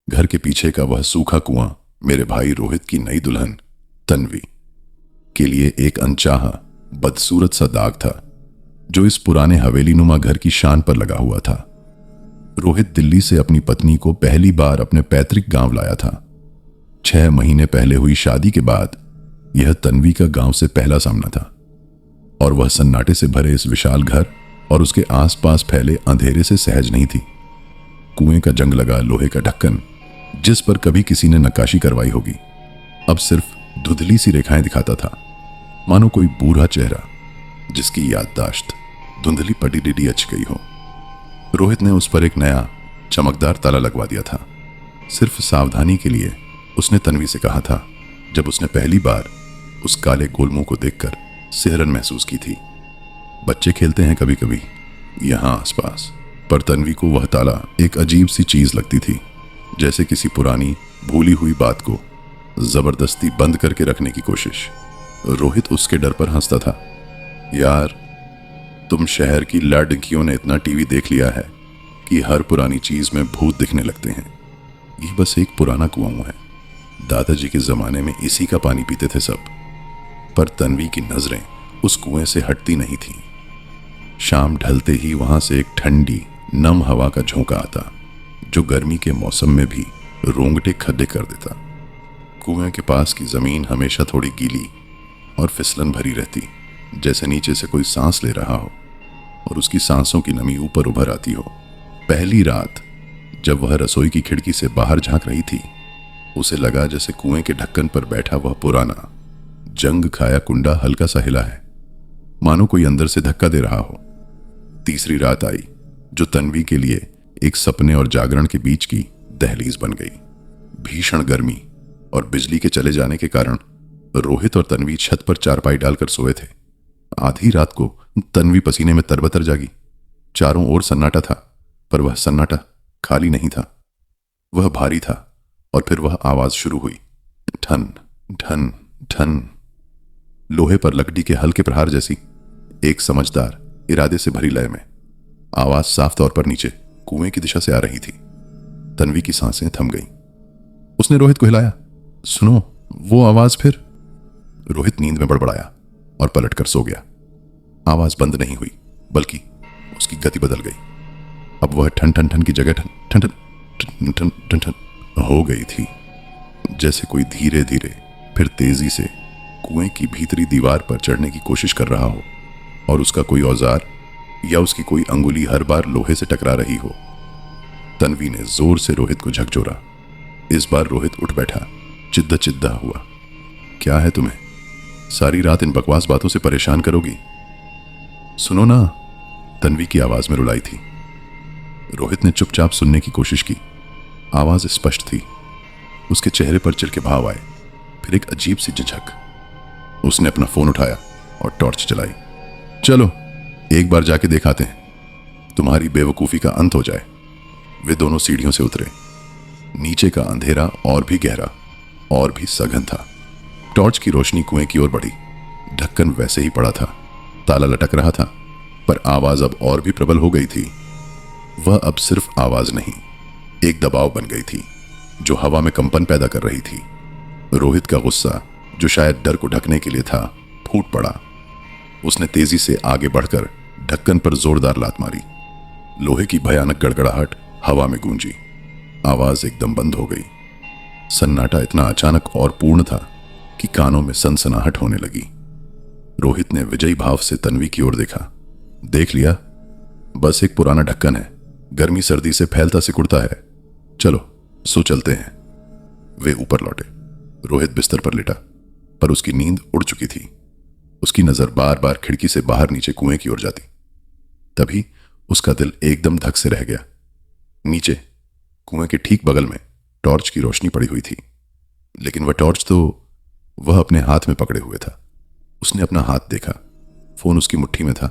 घर के पीछे का वह सूखा कुआं मेरे भाई रोहित की नई दुल्हन तन्वी के लिए एक अनचाहा बदसूरत सा दाग था जो इस पुराने हवेली नुमा घर की शान पर लगा हुआ था। रोहित दिल्ली से अपनी पत्नी को पहली बार अपने पैतृक गांव लाया था। 6 महीने पहले हुई शादी के बाद यह तन्वी का गांव से पहला सामना था और वह सन्नाटे से भरे इस विशाल घर और उसके आसपास फैले अंधेरे से सहज नहीं थी। कुएं का जंग लगा लोहे का ढक्कन जिस पर कभी किसी ने नक्काशी करवाई होगी अब सिर्फ धुंधली सी रेखाएं दिखाता था, मानो कोई बूढ़ा चेहरा जिसकी याददाश्त धुंधली पटी अच गई हो। रोहित ने उस पर एक नया चमकदार ताला लगवा दिया था। सिर्फ सावधानी के लिए उसने तन्वी से कहा था जब उसने पहली बार उस काले गोलमुंह को देखकर सिहरन महसूस की थी। बच्चे खेलते हैं कभी कभी यहां आसपास, पर तन्वी को वह ताला एक अजीब सी चीज लगती थी, जैसे किसी पुरानी भूली हुई बात को जबरदस्ती बंद करके रखने की कोशिश। रोहित उसके डर पर हंसता था। यार, तुम शहर की लड़कियों ने इतना टीवी देख लिया है कि हर पुरानी चीज में भूत दिखने लगते हैं। ये बस एक पुराना कुआं है। दादाजी के जमाने में इसी का पानी पीते थे सब। पर तन्वी की नजरें उस कुएं से हटती नहीं थीं। शाम ढलते ही वहां से एक ठंडी नम हवा का झोंका आता जो गर्मी के मौसम में भी रोंगटे खड्डे कर देता। कुएं के पास की जमीन हमेशा थोड़ी गीली और फिसलन भरी रहती, जैसे नीचे से कोई सांस ले रहा हो और उसकी सांसों की नमी ऊपर उभर आती हो। पहली रात जब वह रसोई की खिड़की से बाहर झांक रही थी, उसे लगा जैसे कुएं के ढक्कन पर बैठा वह पुराना जंग खाया कुंडा हल्का सा हिला है, मानो कोई अंदर से धक्का दे रहा हो। तीसरी रात आई जो तन्वी के लिए एक सपने और जागरण के बीच की दहलीज बन गई। भीषण गर्मी और बिजली के चले जाने के कारण रोहित और तन्वी छत पर चारपाई डालकर सोए थे। आधी रात को तन्वी पसीने में तरबतर जागी। चारों ओर सन्नाटा था, पर वह सन्नाटा खाली नहीं था, वह भारी था। और फिर वह आवाज शुरू हुई, ठन ठन ठन, लोहे पर लकड़ी के हल्के प्रहार जैसी, एक समझदार इरादे से भरी लय में। आवाज साफ तौर पर नीचे कुएं की दिशा से आ रही थी। तन्वी की सांसें थम गईं। उसने रोहित को हिलाया, सुनो वो आवाज फिर। रोहित नींद में बड़बड़ाया और पलटकर सो गया। आवाज बंद नहीं हुई, बल्कि उसकी गति बदल गई। अब वह ठन ठन ठन की जगह ठन ठन ठन ठन ठन ठन हो गई थी, जैसे कोई धीरे धीरे फिर तेजी से कुएं की भीतरी दीवार पर चढ़ने की कोशिश कर रहा हो और उसका कोई औजार या उसकी कोई अंगुली हर बार लोहे से टकरा रही हो। तन्वी ने जोर से रोहित को झकझोरा। इस बार रोहित उठ बैठा, चिद्दा चिद्दा हुआ। क्या है तुम्हें? सारी रात इन बकवास बातों से परेशान करोगी? सुनो ना, तन्वी की आवाज में रुलाई थी। रोहित ने चुपचाप सुनने की कोशिश की। आवाज स्पष्ट थी। उसके चेहरे पर चिढ़ के भाव आए, फिर एक अजीब सी झिझक। उसने अपना फोन उठाया और टॉर्च जलाई। चलो एक बार जाके दिखाते हैं, तुम्हारी बेवकूफी का अंत हो जाए। वे दोनों सीढ़ियों से उतरे। नीचे का अंधेरा और भी गहरा और भी सघन था। टॉर्च की रोशनी कुएं की ओर बढ़ी। ढक्कन वैसे ही पड़ा था, ताला लटक रहा था, पर आवाज अब और भी प्रबल हो गई थी। वह अब सिर्फ आवाज नहीं, एक दबाव बन गई थी जो हवा में कंपन पैदा कर रही थी। रोहित का गुस्सा, जो शायद डर को ढकने के लिए था, फूट पड़ा। उसने तेजी से आगे बढ़कर ढक्कन पर जोरदार लात मारी। लोहे की भयानक गड़गड़ाहट हवा में गूंजी। आवाज एकदम बंद हो गई। सन्नाटा इतना अचानक और पूर्ण था कि कानों में सनसनाहट होने लगी। रोहित ने विजयी भाव से तन्वी की ओर देखा। देख लिया, बस एक पुराना ढक्कन है, गर्मी सर्दी से फैलता सिकुड़ता है। चलो सो चलते हैं। वे ऊपर लौटे। रोहित बिस्तर पर लेटा, पर उसकी नींद उड़ चुकी थी। उसकी नजर बार बार खिड़की से बाहर नीचे कुएं की ओर जाती। तभी उसका दिल एकदम धक से रह गया। नीचे कुएं के ठीक बगल में टॉर्च की रोशनी पड़ी हुई थी, लेकिन वह टॉर्च तो वह अपने हाथ में पकड़े हुए था। उसने अपना हाथ देखा, फोन उसकी मुट्ठी में था,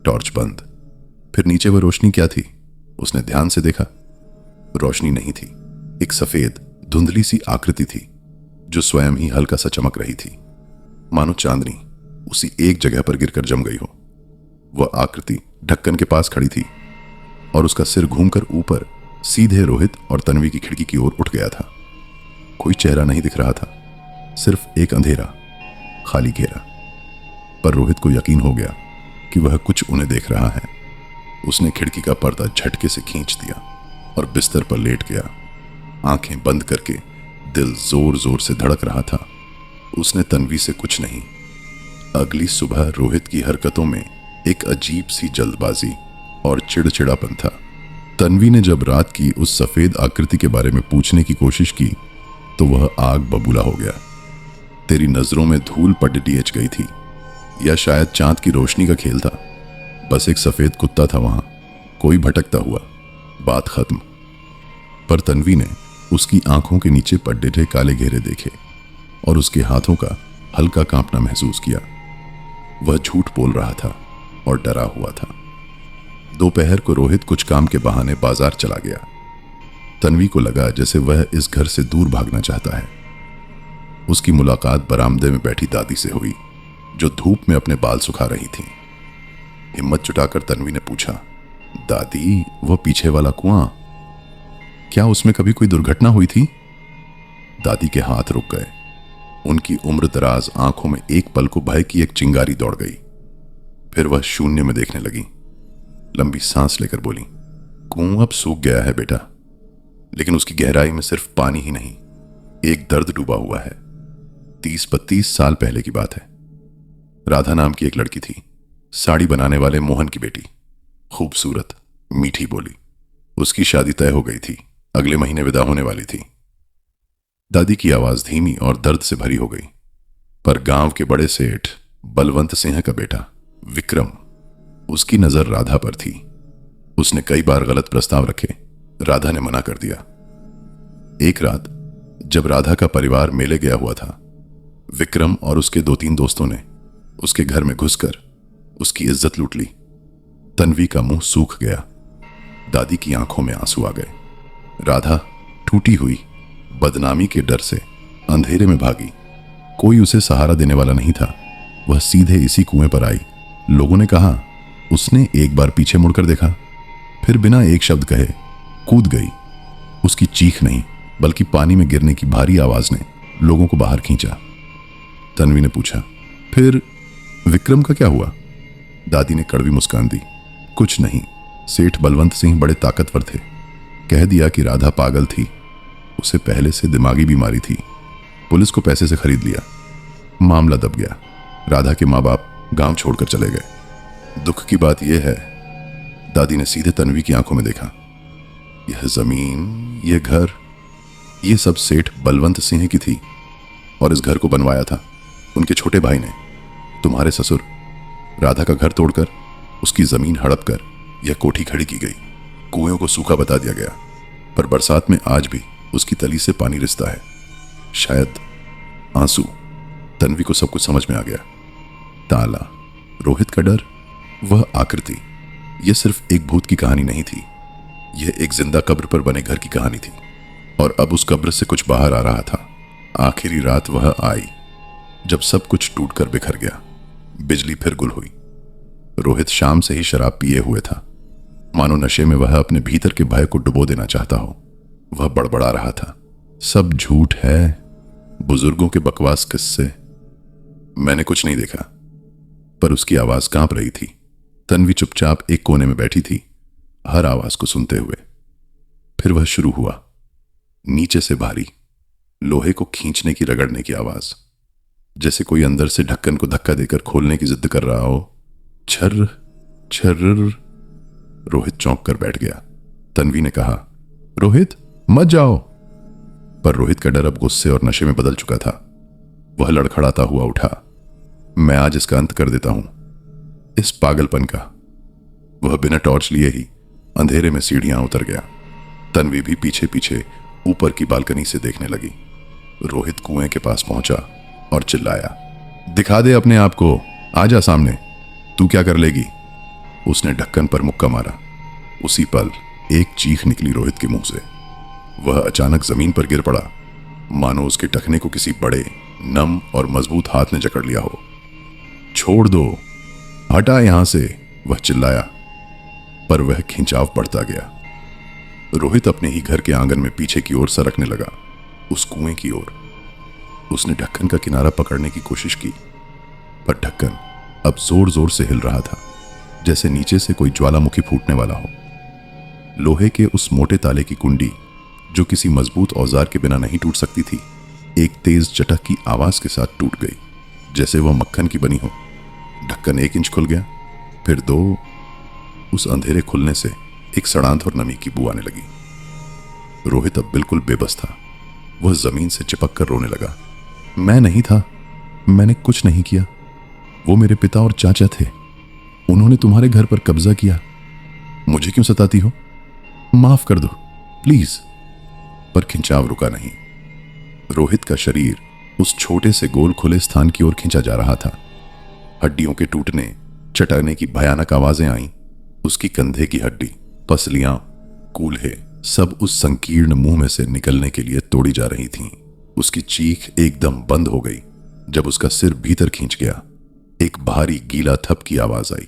टॉर्च बंद। फिर नीचे वह रोशनी क्या थी? उसने ध्यान से देखा। रोशनी नहीं थी, एक सफेद धुंधली सी आकृति थी जो स्वयं ही हल्का सा चमक रही थी, मानो चांदनी उसी एक जगह पर गिरकर जम गई हो। वह आकृति ढक्कन के पास खड़ी थी और उसका सिर घूमकर ऊपर सीधे रोहित और तन्वी की खिड़की की ओर उठ गया था। कोई चेहरा नहीं दिख रहा था, सिर्फ एक अंधेरा, खाली घेरा। पर रोहित को यकीन हो गया कि वह कुछ उन्हें देख रहा है। उसने खिड़की का पर्दा झटके से खींच दिया और बिस्तर पर लेट गया, आंखें बंद करके। दिल जोर जोर से धड़क रहा था। उसने तन्वी से कुछ नहीं। अगली सुबह रोहित की हरकतों में एक अजीब सी जल्दबाजी और चिड़चिड़ापन था। तन्वी ने जब रात की उस सफेद आकृति के बारे में पूछने की कोशिश की तो वह आग बबूला हो गया। तेरी नजरों में धूल पटटी गई थी, या शायद चांद की रोशनी का खेल था। बस एक सफेद कुत्ता था वहां, कोई भटकता हुआ। बात खत्म। पर तन्वी ने उसकी आंखों के नीचे पड्डे काले घेरे देखे और उसके हाथों का हल्का कांपना महसूस किया। वह झूठ बोल रहा था और डरा हुआ था। दोपहर को रोहित कुछ काम के बहाने बाजार चला गया। तन्वी को लगा जैसे वह इस घर से दूर भागना चाहता है। उसकी मुलाकात बरामदे में बैठी दादी से हुई, जो धूप में अपने बाल सुखा रही थी। हिम्मत जुटाकर तन्वी ने पूछा, दादी, वो पीछे वाला कुआं, क्या उसमें कभी कोई दुर्घटना हुई थी? दादी के हाथ रुक गए। उनकी उम्र दराज आंखों में एक पल को भय की एक चिंगारी दौड़ गई। फिर वह शून्य में देखने लगी। लंबी सांस लेकर बोली, कुआं अब सूख गया है बेटा, लेकिन उसकी गहराई में सिर्फ पानी ही नहीं, एक दर्द डूबा हुआ है। 30-32 साल पहले की बात है। राधा नाम की एक लड़की थी, साड़ी बनाने वाले मोहन की बेटी। खूबसूरत, मीठी बोली। उसकी शादी तय हो गई थी, अगले महीने विदा होने वाली थी। दादी की आवाज धीमी और दर्द से भरी हो गई। पर गांव के बड़े सेठ बलवंत सिंह का बेटा विक्रम, उसकी नजर राधा पर थी। उसने कई बार गलत प्रस्ताव रखे, राधा ने मना कर दिया। एक रात जब राधा का परिवार मेले गया हुआ था, विक्रम और उसके 2-3 दोस्तों ने उसके घर में घुसकर उसकी इज्जत लूट ली। तन्वी का मुंह सूख गया। दादी की आंखों में आंसू आ गए। राधा टूटी हुई, बदनामी के डर से अंधेरे में भागी। कोई उसे सहारा देने वाला नहीं था। वह सीधे इसी कुएं पर आई। लोगों ने कहा, उसने एक बार पीछे मुड़कर देखा, फिर बिना एक शब्द कहे कूद गई। उसकी चीख नहीं, बल्कि पानी में गिरने की भारी आवाज ने लोगों को बाहर खींचा। तन्वी ने पूछा, फिर विक्रम का क्या हुआ? दादी ने कड़वी मुस्कान दी, कुछ नहीं। सेठ बलवंत सिंह बड़े ताकतवर थे। कह दिया कि राधा पागल थी, उसे पहले से दिमागी बीमारी थी। पुलिस को पैसे से खरीद लिया। मामला दब गया। राधा के माँ बाप गांव छोड़कर चले गए। दुख की बात यह है, दादी ने सीधे तन्वी की आंखों में देखा, यह जमीन, यह घर, यह सब सेठ बलवंत सिंह की थी और इस घर को बनवाया था उनके छोटे भाई ने, तुम्हारे ससुर। राधा का घर तोड़कर उसकी जमीन हड़प कर यह कोठी खड़ी की गई। कुएं को सूखा बता दिया गया, पर बरसात में आज भी उसकी तली से पानी रिसता है। शायद आंसू। तन्वी को सब कुछ समझ में आ गया। ताला, रोहित का डर, वह आकृति, यह सिर्फ एक भूत की कहानी नहीं थी, यह एक जिंदा कब्र पर बने घर की कहानी थी। और अब उस कब्र से कुछ बाहर आ रहा था। आखिरी रात वह आई जब सब कुछ टूटकर बिखर गया। बिजली फिर गुल हुई। रोहित शाम से ही शराब पिए हुए था, मानो नशे में वह अपने भीतर के भय को डुबो देना चाहता हो। वह बड़बड़ा रहा था, सब झूठ है, बुजुर्गों के बकवास किस्से। मैंने कुछ नहीं देखा। पर उसकी आवाज कांप रही थी। तन्वी चुपचाप एक कोने में बैठी थी, हर आवाज को सुनते हुए। फिर वह शुरू हुआ, नीचे से भारी, लोहे को खींचने की, रगड़ने की आवाज, जैसे कोई अंदर से ढक्कन को धक्का देकर खोलने की जिद कर रहा हो। छर्र छर्र। रोहित चौंक कर बैठ गया। तन्वी ने कहा, रोहित मत जाओ। पर रोहित का डर अब गुस्से और नशे में बदल चुका था। वह लड़खड़ाता हुआ उठा, मैं आज इसका अंत कर देता हूं, इस पागलपन का। वह बिना टॉर्च लिए ही अंधेरे में सीढ़ियां उतर गया। तन्वी भी पीछे पीछे ऊपर की बालकनी से देखने लगी। रोहित कुएं के पास पहुंचा और चिल्लाया, दिखा दे अपने आप को, आजा सामने, तू क्या कर लेगी? उसने ढक्कन पर मुक्का मारा। उसी पल एक चीख निकली रोहित के मुंह से। वह अचानक जमीन पर गिर पड़ा, मानो उसके टखने को किसी बड़े, नम और मजबूत हाथ ने जकड़ लिया हो। छोड़ दो, हटा यहां से, वह चिल्लाया। पर वह खिंचाव बढ़ता गया। रोहित अपने ही घर के आंगन में पीछे की ओर सरकने लगा, उस कुएं की ओर। उसने ढक्कन का किनारा पकड़ने की कोशिश की, पर ढक्कन अब जोर जोर से हिल रहा था, जैसे नीचे से कोई ज्वालामुखी फूटने वाला हो। लोहे के उस मोटे ताले की कुंडी, जो किसी मजबूत औजार के बिना नहीं टूट सकती थी, एक तेज चटक की आवाज के साथ टूट गई, जैसे वह मक्खन की बनी हो। ढक्कन 1 इंच खुल गया, फिर 2। उस अंधेरे खुलने से एक सड़ांध और नमी की बू आने लगी। रोहित अब बिल्कुल बेबस था। वह जमीन से चिपक कर रोने लगा। मैं नहीं था, मैंने कुछ नहीं किया। वो मेरे पिता और चाचा थे, उन्होंने तुम्हारे घर पर कब्जा किया। मुझे क्यों सताती हो? माफ कर दो प्लीज। पर खिंचाव रुका नहीं। रोहित का शरीर उस छोटे से गोल खुले स्थान की ओर खींचा जा रहा था। हड्डियों के टूटने, चटकने की भयानक आवाजें आईं। उसकी कंधे की हड्डी, पसलियां, कूल्हे सब उस संकीर्ण मुंह में से निकलने के लिए तोड़ी जा रही थीं। उसकी चीख एकदम बंद हो गई जब उसका सिर भीतर खींच गया। एक भारी गीला थप की आवाज आई,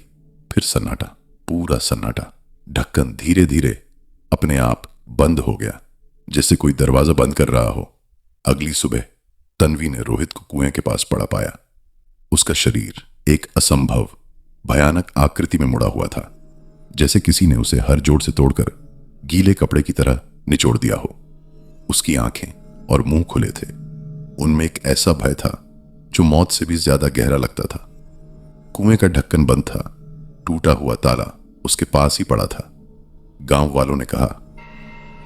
फिर सन्नाटा, पूरा सन्नाटा। ढक्कन धीरे धीरे अपने आप बंद हो गया, जैसे कोई दरवाजा बंद कर रहा हो। अगली सुबह तन्वी ने रोहित को कुएं के पास पड़ा पाया। उसका शरीर एक असंभव भयानक आकृति में मुड़ा हुआ था, जैसे किसी ने उसे हर जोड़ से तोड़कर गीले कपड़े की तरह निचोड़ दिया हो। उसकी आंखें और मुंह खुले थे। उनमें एक ऐसा भय था जो मौत से भी ज्यादा गहरा लगता था। कुएं का ढक्कन बंद था, टूटा हुआ ताला उसके पास ही पड़ा था। गांव वालों ने कहा,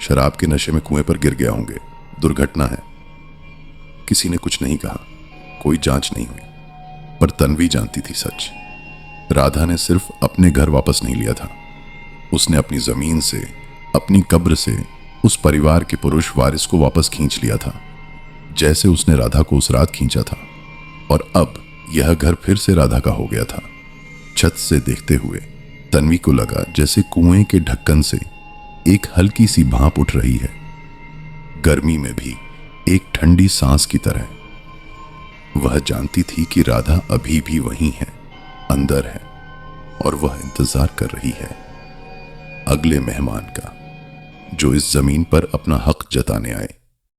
शराब के नशे में कुएं पर गिर गया होंगे, दुर्घटना है। किसी ने कुछ नहीं कहा, कोई जांच नहीं हुई। पर तन्वी जानती थी सच। राधा ने सिर्फ अपने घर वापस नहीं लिया था, उसने अपनी जमीन से, अपनी कब्र से उस परिवार के पुरुष वारिस को वापस खींच लिया था, जैसे उसने राधा को उस रात खींचा था। और अब यह घर फिर से राधा का हो गया था। छत से देखते हुए तन्वी को लगा जैसे कुएं के ढक्कन से एक हल्की सी भाप उठ रही है, गर्मी में भी एक ठंडी सांस की तरह। वह जानती थी कि राधा अभी भी वहीं है, अंदर है, और वह इंतजार कर रही है अगले मेहमान का, जो इस जमीन पर अपना हक जताने आए।